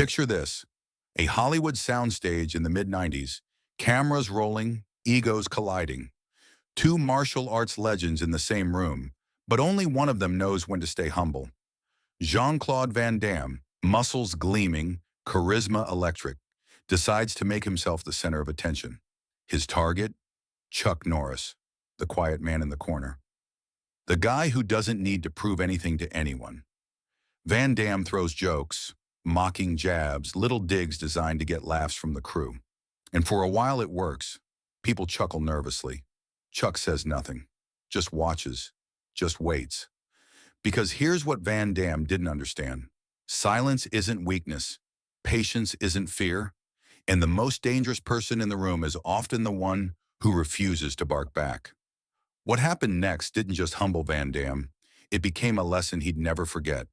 Picture this, a Hollywood soundstage in the mid-90s, cameras rolling, egos colliding. Two martial arts legends in the same room, but only one of them knows when to stay humble. Jean-Claude Van Damme, muscles gleaming, charisma electric, decides to make himself the center of attention. His target? Chuck Norris, the quiet man in the corner. The guy who doesn't need to prove anything to anyone. Van Damme throws jokes, mocking jabs, little digs designed to get laughs from the crew. And for a while it works. People chuckle nervously. Chuck says nothing, just watches, just waits. Because here's what Van Damme didn't understand. Silence isn't weakness. Patience isn't fear. And the most dangerous person in the room is often the one who refuses to bark back. What happened next didn't just humble Van Damme. It became a lesson he'd never forget.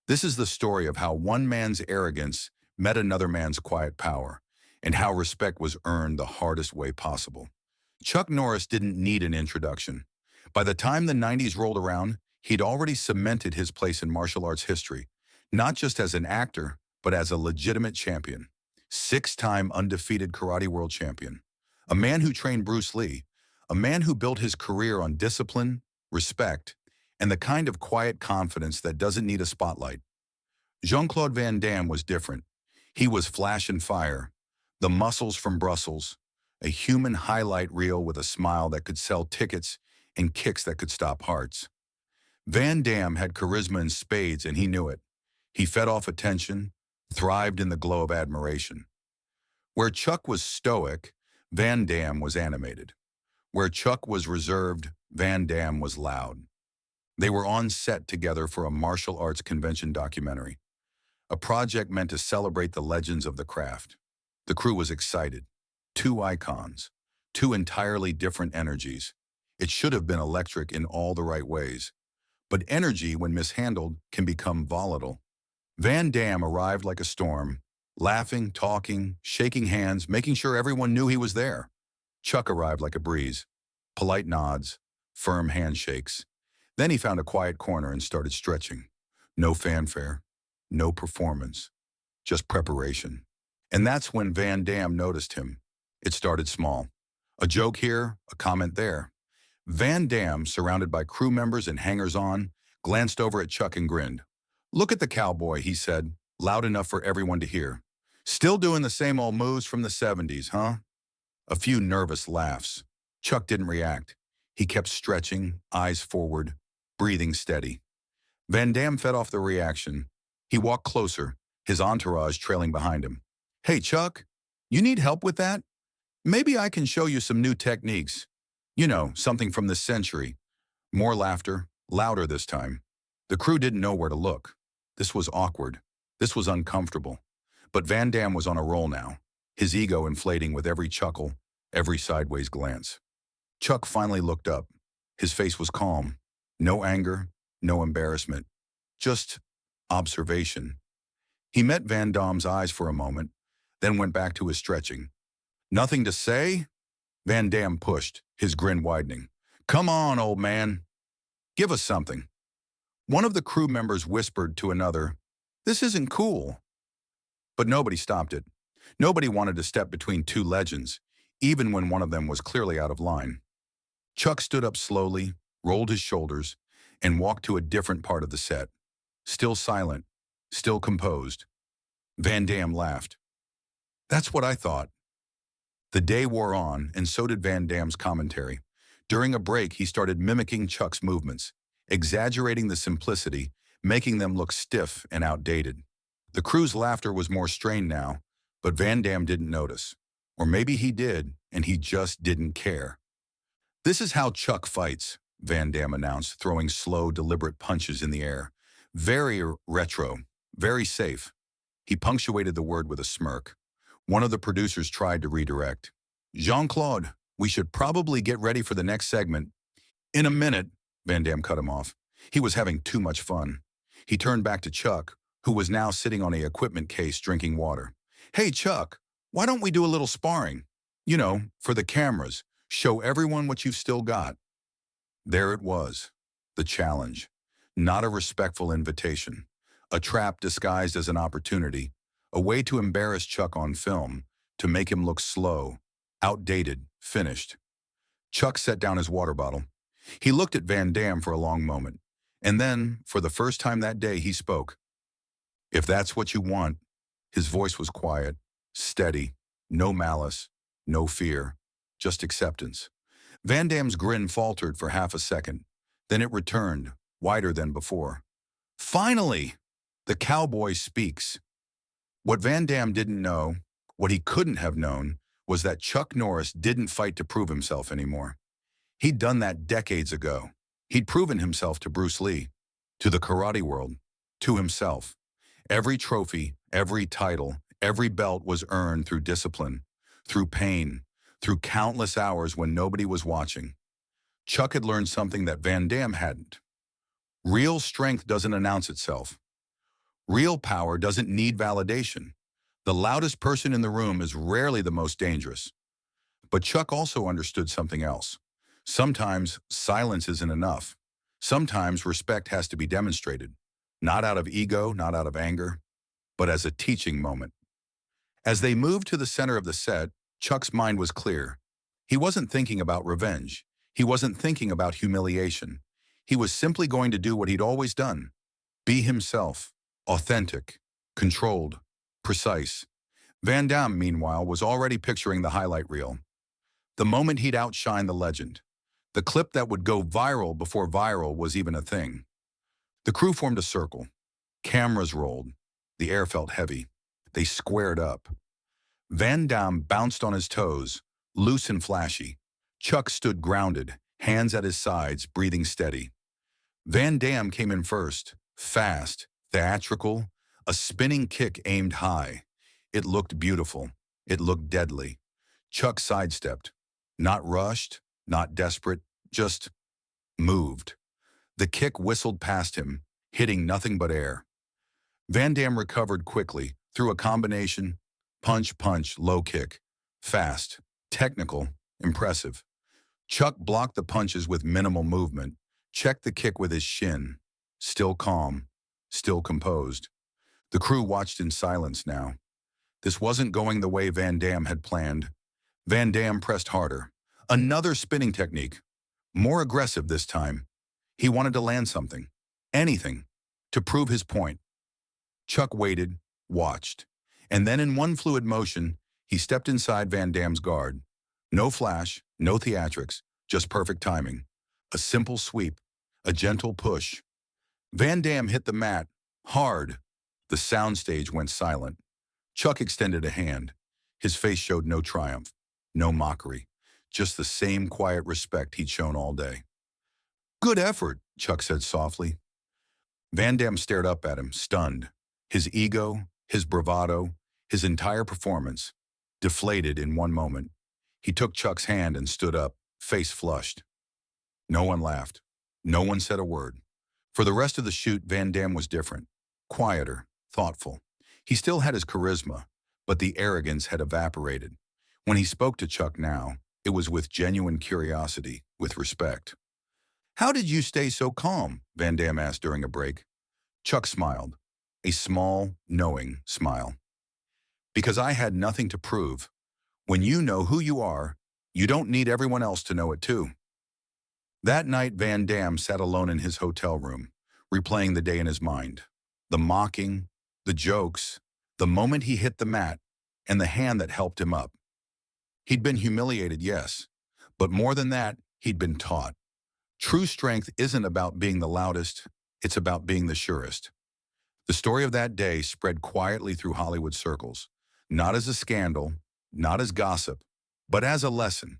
This is the story of how one man's arrogance met another man's quiet power, and how respect was earned the hardest way possible. Chuck Norris didn't need an introduction. By the time the 90s rolled around, he'd already cemented his place in martial arts history, not just as an actor, but as a legitimate champion. Six-time undefeated karate world champion. A man who trained Bruce Lee. A man who built his career on discipline, respect, and the kind of quiet confidence that doesn't need a spotlight. Jean-Claude Van Damme was different. He was flash and fire, the muscles from Brussels, a human highlight reel with a smile that could sell tickets and kicks that could stop hearts. Van Damme had charisma in spades, and he knew it. He fed off attention, thrived in the glow of admiration. Where Chuck was stoic, Van Damme was animated. Where Chuck was reserved, Van Damme was loud. They were on set together for a martial arts convention documentary, a project meant to celebrate the legends of the craft. The crew was excited. Two icons, two entirely different energies. It should have been electric in all the right ways. But energy, when mishandled, can become volatile. Van Damme arrived like a storm, laughing, talking, shaking hands, making sure everyone knew he was there. Chuck arrived like a breeze, polite nods, firm handshakes. Then he found a quiet corner and started stretching. No fanfare, no performance, just preparation. And that's when Van Damme noticed him. It started small. A joke here, a comment there. Van Damme, surrounded by crew members and hangers-on, glanced over at Chuck and grinned. "Look at the cowboy," he said, loud enough for everyone to hear. "Still doing the same old moves from the 70s, huh?" A few nervous laughs. Chuck didn't react. He kept stretching, eyes forward, breathing steady. Van Damme fed off the reaction. He walked closer, his entourage trailing behind him. "Hey, Chuck, you need help with that? Maybe I can show you some new techniques. You know, something from this century." More laughter, louder this time. The crew didn't know where to look. This was awkward. This was uncomfortable. But Van Damme was on a roll now, his ego inflating with every chuckle, every sideways glance. Chuck finally looked up. His face was calm. No anger, no embarrassment. Just observation. He met Van Damme's eyes for a moment, then went back to his stretching. "Nothing to say?" Van Damme pushed, his grin widening. "Come on, old man. Give us something." One of the crew members whispered to another, "This isn't cool." But nobody stopped it. Nobody wanted to step between two legends, even when one of them was clearly out of line. Chuck stood up slowly, rolled his shoulders, and walked to a different part of the set. Still silent, still composed. Van Damme laughed. "That's what I thought." The day wore on, and so did Van Damme's commentary. During a break, he started mimicking Chuck's movements, exaggerating the simplicity, making them look stiff and outdated. The crew's laughter was more strained now, but Van Damme didn't notice. Or maybe he did, and he just didn't care. "This is how Chuck fights," Van Damme announced, throwing slow, deliberate punches in the air. Very retro, very safe. He punctuated the word with a smirk. One of the producers tried to redirect. "Jean-Claude, we should probably get ready for the next segment." "In a minute," Van Damme cut him off. He was having too much fun. He turned back to Chuck, who was now sitting on a equipment case drinking water. "Hey, Chuck, why don't we do a little sparring? You know, for the cameras. Show everyone what you've still got." There it was, the challenge. Not a respectful invitation. A trap disguised as an opportunity. a way to embarrass Chuck on film, to make him look slow, outdated, finished. Chuck set down his water bottle. He looked at Van Damme for a long moment, and then, for the first time that day, he spoke. "If that's what you want." His voice was quiet, steady, no malice, no fear, just acceptance. Van Damme's grin faltered for half a second. Then it returned, wider than before. "Finally! The cowboy speaks." What Van Damme didn't know, what he couldn't have known, was that Chuck Norris didn't fight to prove himself anymore. He'd done that decades ago. He'd proven himself to Bruce Lee, to the karate world, to himself. Every trophy, every title, every belt was earned through discipline, through pain, through countless hours when nobody was watching. Chuck had learned something that Van Damme hadn't. Real strength doesn't announce itself. Real power doesn't need validation. The loudest person in the room is rarely the most dangerous. But Chuck also understood something else. Sometimes silence isn't enough. Sometimes respect has to be demonstrated, not out of ego, not out of anger, but as a teaching moment. As they moved to the center of the set, Chuck's mind was clear. He wasn't thinking about revenge. He wasn't thinking about humiliation. He was simply going to do what he'd always done. Be himself, authentic, controlled, precise. Van Damme, meanwhile, was already picturing the highlight reel. The moment he'd outshine the legend. The clip that would go viral before viral was even a thing. The crew formed a circle. Cameras rolled. The air felt heavy. They squared up. Van Damme bounced on his toes, loose and flashy. Chuck stood grounded, hands at his sides, breathing steady. Van Damme came in first, fast, theatrical, a spinning kick aimed high. It looked beautiful. It looked deadly. Chuck sidestepped. Not rushed, not desperate, just moved. The kick whistled past him, hitting nothing but air. Van Damme recovered quickly, threw a combination, punch, low kick. Fast, technical, impressive. Chuck blocked the punches with minimal movement, checked the kick with his shin. Still calm, still composed. The crew watched in silence now. This wasn't going the way Van Damme had planned. Van Damme pressed harder. Another spinning technique. More aggressive this time. He wanted to land something. Anything. To prove his point. Chuck waited, watched. And then in one fluid motion, he stepped inside Van Damme's guard. No flash, no theatrics, just perfect timing. A simple sweep. A gentle push. Van Damme hit the mat. Hard. The soundstage went silent. Chuck extended a hand. His face showed no triumph, no mockery, just the same quiet respect he'd shown all day. "Good effort," Chuck said softly. Van Damme stared up at him, stunned. His ego, his bravado, his entire performance, deflated in one moment. He took Chuck's hand and stood up, face flushed. No one laughed. No one said a word. For the rest of the shoot, Van Damme was different. Quieter, thoughtful. He still had his charisma, but the arrogance had evaporated. When he spoke to Chuck now, it was with genuine curiosity, with respect. "How did you stay so calm?" Van Damme asked during a break. Chuck smiled, a small, knowing smile. "Because I had nothing to prove. When you know who you are, you don't need everyone else to know it too." That night, Van Damme sat alone in his hotel room, replaying the day in his mind. The mocking, the jokes, the moment he hit the mat, and the hand that helped him up. He'd been humiliated, yes, but more than that, he'd been taught. True strength isn't about being the loudest, it's about being the surest. The story of that day spread quietly through Hollywood circles, not as a scandal, not as gossip, but as a lesson.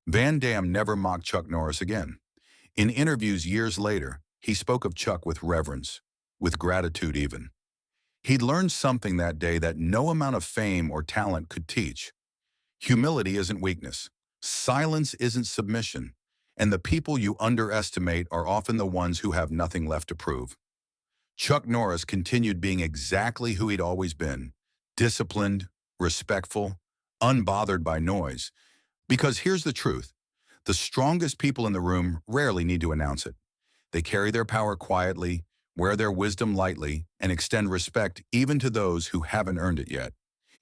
Van Damme never mocked Chuck Norris again. In interviews years later, he spoke of Chuck with reverence, with gratitude even. He'd learned something that day that no amount of fame or talent could teach. Humility isn't weakness. Silence isn't submission. And the people you underestimate are often the ones who have nothing left to prove. Chuck Norris continued being exactly who he'd always been. Disciplined, respectful, unbothered by noise. Because here's the truth. The strongest people in the room rarely need to announce it. They carry their power quietly, wear their wisdom lightly, and extend respect even to those who haven't earned it yet.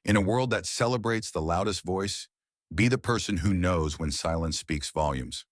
In a world that celebrates the loudest voice, be the person who knows when silence speaks volumes.